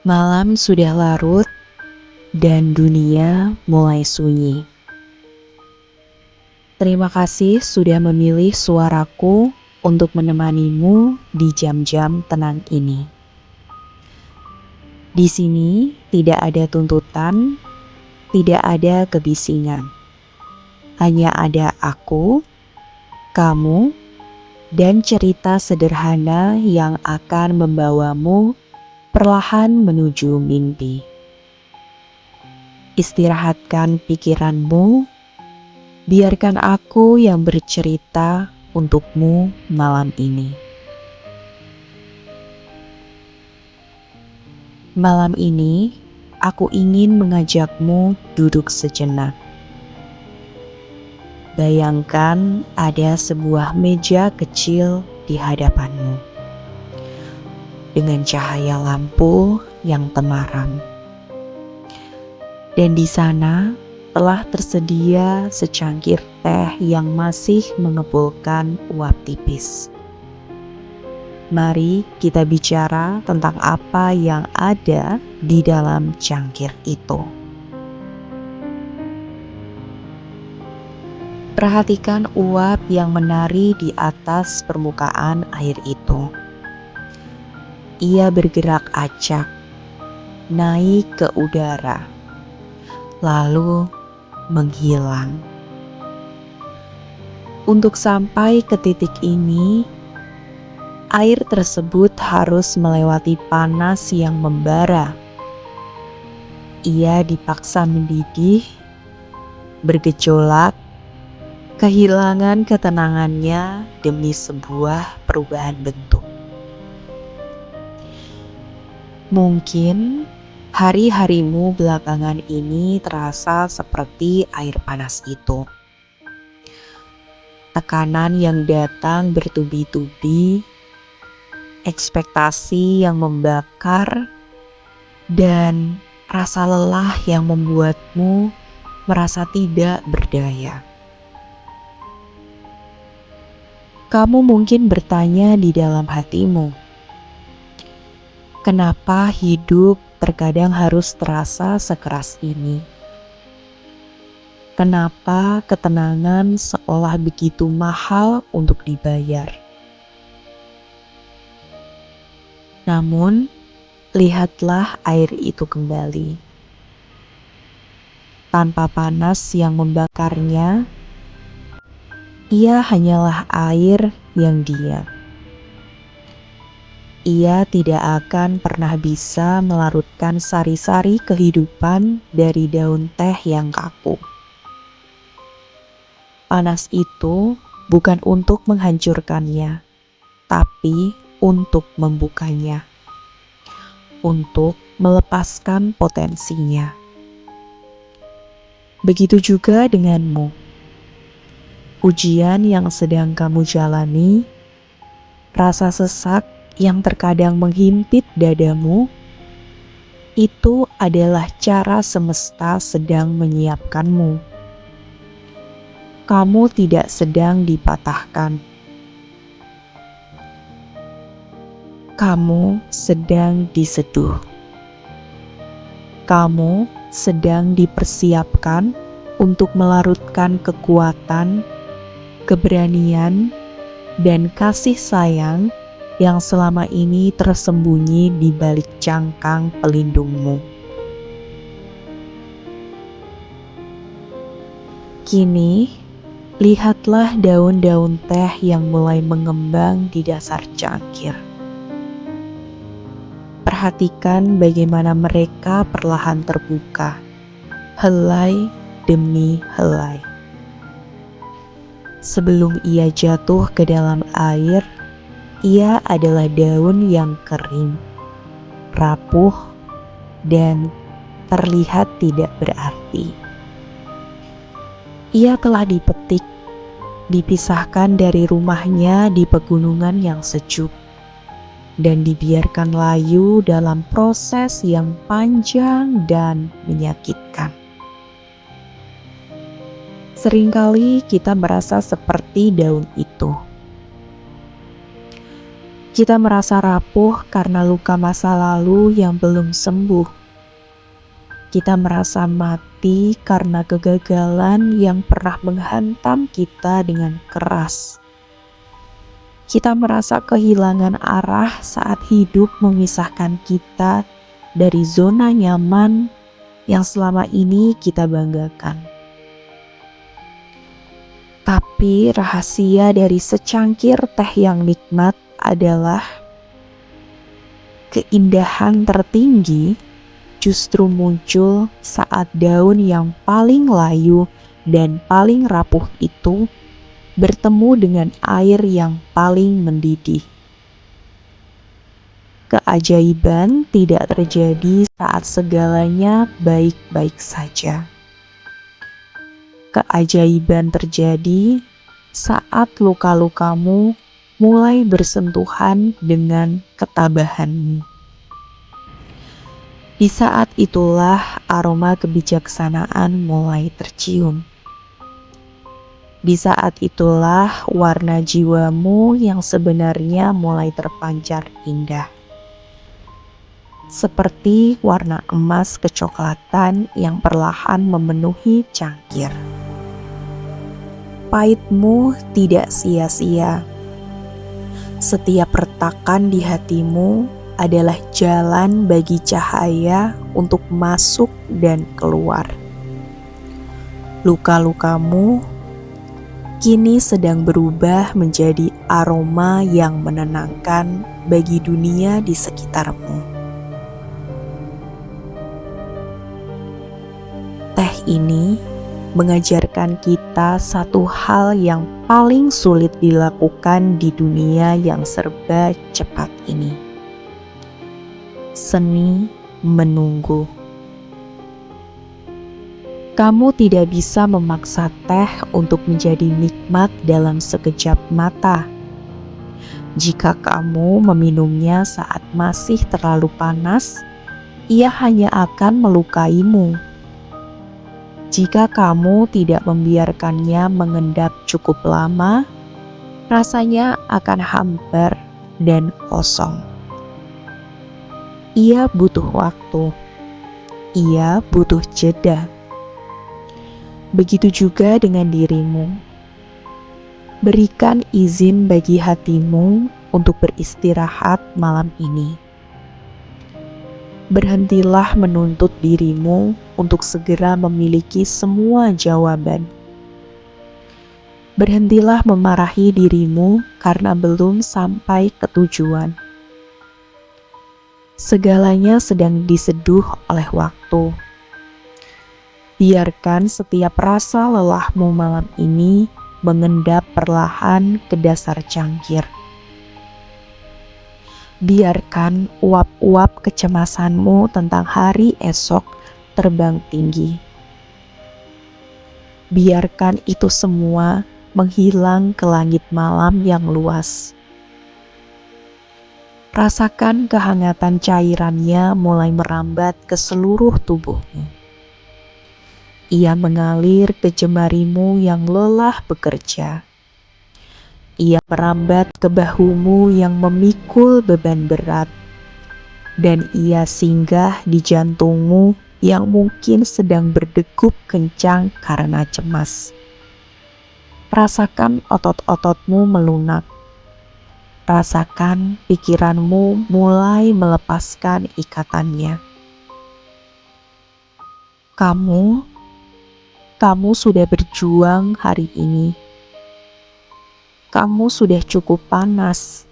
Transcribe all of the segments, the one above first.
Malam sudah larut dan dunia mulai sunyi. Terima kasih sudah memilih suaraku untuk menemanimu di jam-jam tenang ini. Di sini tidak ada tuntutan, tidak ada kebisingan. Hanya ada aku, kamu, dan cerita sederhana yang akan membawamu perlahan menuju mimpi. Istirahatkan pikiranmu, biarkan aku yang bercerita untukmu malam ini. Malam ini, aku ingin mengajakmu duduk sejenak. Bayangkan ada sebuah meja kecil di hadapanmu, dengan cahaya lampu yang temaram. Dan di sana telah tersedia secangkir teh yang masih mengepulkan uap tipis. Mari kita bicara tentang apa yang ada di dalam cangkir itu. Perhatikan uap yang menari di atas permukaan air itu. Ia bergerak acak, naik ke udara, lalu menghilang. Untuk sampai ke titik ini, air tersebut harus melewati panas yang membara. Ia dipaksa mendidih, bergejolak, kehilangan ketenangannya demi sebuah perubahan bentuk. Mungkin hari-harimu belakangan ini terasa seperti air panas itu. Tekanan yang datang bertubi-tubi, ekspektasi yang membakar, dan rasa lelah yang membuatmu merasa tidak berdaya. Kamu mungkin bertanya di dalam hatimu, kenapa hidup terkadang harus terasa sekeras ini? Kenapa ketenangan seolah begitu mahal untuk dibayar? Namun, lihatlah air itu kembali. Tanpa panas yang membakarnya, ia hanyalah air yang diam. Ia tidak akan pernah bisa melarutkan sari-sari kehidupan dari daun teh yang kaku. Panas itu bukan untuk menghancurkannya, tapi untuk membukanya, untuk melepaskan potensinya. Begitu juga denganmu. Ujian yang sedang kamu jalani, rasa sesak yang terkadang menghimpit dadamu, itu adalah cara semesta sedang menyiapkanmu. Kamu tidak sedang dipatahkan. Kamu sedang diseduh. Kamu sedang dipersiapkan untuk melarutkan kekuatan, keberanian, dan kasih sayang yang selama ini tersembunyi di balik cangkang pelindungmu. Kini, lihatlah daun-daun teh yang mulai mengembang di dasar cangkir. Perhatikan bagaimana mereka perlahan terbuka, helai demi helai. Sebelum ia jatuh ke dalam air, ia adalah daun yang kering, rapuh, dan terlihat tidak berarti. Ia telah dipetik, dipisahkan dari rumahnya di pegunungan yang sejuk, dan dibiarkan layu dalam proses yang panjang dan menyakitkan. Seringkali kita merasa seperti daun itu. Kita merasa rapuh karena luka masa lalu yang belum sembuh. Kita merasa mati karena kegagalan yang pernah menghantam kita dengan keras. Kita merasa kehilangan arah saat hidup memisahkan kita dari zona nyaman yang selama ini kita banggakan. Tapi rahasia dari secangkir teh yang nikmat adalah keindahan tertinggi justru muncul saat daun yang paling layu dan paling rapuh itu bertemu dengan air yang paling mendidih. Keajaiban tidak terjadi saat segalanya baik-baik saja. Keajaiban terjadi saat luka-lukamu mulai bersentuhan dengan ketabahanmu. Di saat itulah aroma kebijaksanaan mulai tercium. Di saat itulah warna jiwamu yang sebenarnya mulai terpancar indah. Seperti warna emas kecoklatan yang perlahan memenuhi cangkir. Pahitmu tidak sia-sia. Setiap retakan di hatimu adalah jalan bagi cahaya untuk masuk dan keluar. Luka-lukamu kini sedang berubah menjadi aroma yang menenangkan bagi dunia di sekitarmu. Teh ini mengajarkan kita satu hal yang paling sulit dilakukan di dunia yang serba cepat ini. Seni menunggu. Kamu tidak bisa memaksa teh untuk menjadi nikmat dalam sekejap mata. Jika kamu meminumnya saat masih terlalu panas, ia hanya akan melukaimu. Jika kamu tidak membiarkannya mengendap cukup lama, rasanya akan hambar dan kosong. Ia butuh waktu. Ia butuh jeda. Begitu juga dengan dirimu. Berikan izin bagi hatimu untuk beristirahat malam ini. Berhentilah menuntut dirimu untuk segera memiliki semua jawaban. Berhentilah memarahi dirimu karena belum sampai ke tujuan. Segalanya sedang diseduh oleh waktu. Biarkan setiap rasa lelahmu malam ini mengendap perlahan ke dasar cangkir. Biarkan uap-uap kecemasanmu tentang hari esok terbang tinggi. Biarkan itu semua menghilang ke langit malam yang luas. Rasakan kehangatan cairannya mulai merambat ke seluruh tubuhmu. Ia mengalir ke jemarimu yang lelah bekerja. Ia merambat ke bahumu yang memikul beban berat. Dan ia singgah di jantungmu yang mungkin sedang berdegup kencang karena cemas. Rasakan otot-ototmu melunak. Rasakan pikiranmu mulai melepaskan ikatannya. Kamu sudah berjuang hari ini. Kamu sudah cukup panas.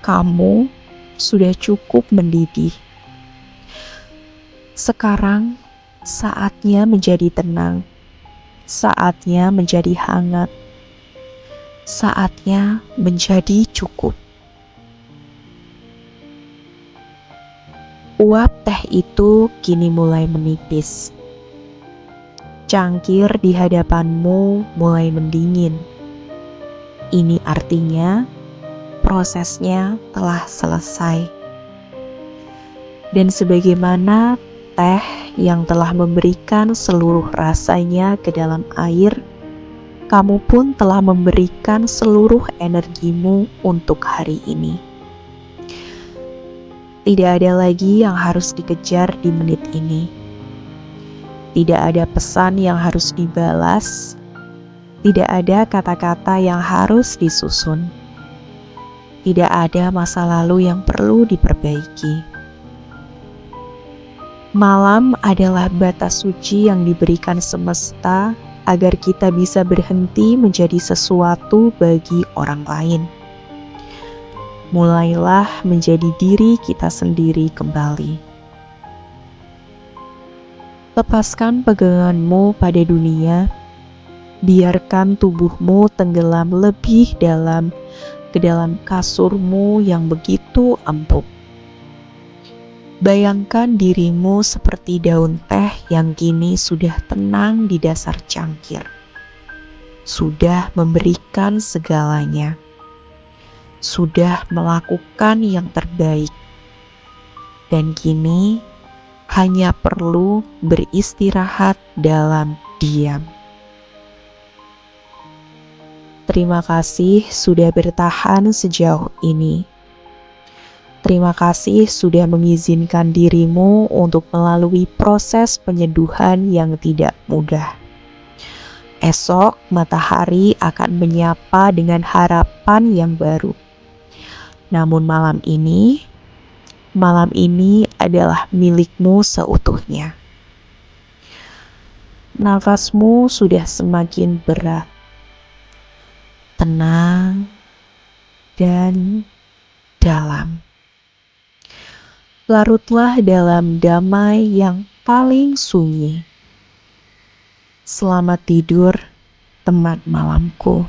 Kamu sudah cukup mendidih. Sekarang saatnya menjadi tenang. Saatnya menjadi hangat. Saatnya menjadi cukup. Uap teh itu kini mulai menipis. Cangkir di hadapanmu mulai mendingin. Ini artinya prosesnya telah selesai. Dan sebagaimana teh yang telah memberikan seluruh rasanya ke dalam air, kamu pun telah memberikan seluruh energimu untuk hari ini. Tidak ada lagi yang harus dikejar di menit ini. Tidak ada pesan yang harus dibalas. Tidak ada kata-kata yang harus disusun. Tidak ada masa lalu yang perlu diperbaiki. Malam adalah batas suci yang diberikan semesta agar kita bisa berhenti menjadi sesuatu bagi orang lain. Mulailah menjadi diri kita sendiri kembali. Lepaskan peganganmu pada dunia, biarkan tubuhmu tenggelam lebih dalam ke dalam kasurmu yang begitu empuk. Bayangkan dirimu seperti daun teh yang kini sudah tenang di dasar cangkir. Sudah memberikan segalanya. Sudah melakukan yang terbaik. Dan kini hanya perlu beristirahat dalam diam. Terima kasih sudah bertahan sejauh ini. Terima kasih sudah mengizinkan dirimu untuk melalui proses penyeduhan yang tidak mudah. Esok matahari akan menyapa dengan harapan yang baru. Namun malam ini adalah milikmu seutuhnya. Nafasmu sudah semakin berat, tenang, dan dalam. Larutlah dalam damai yang paling sunyi. Selamat tidur, teman malamku.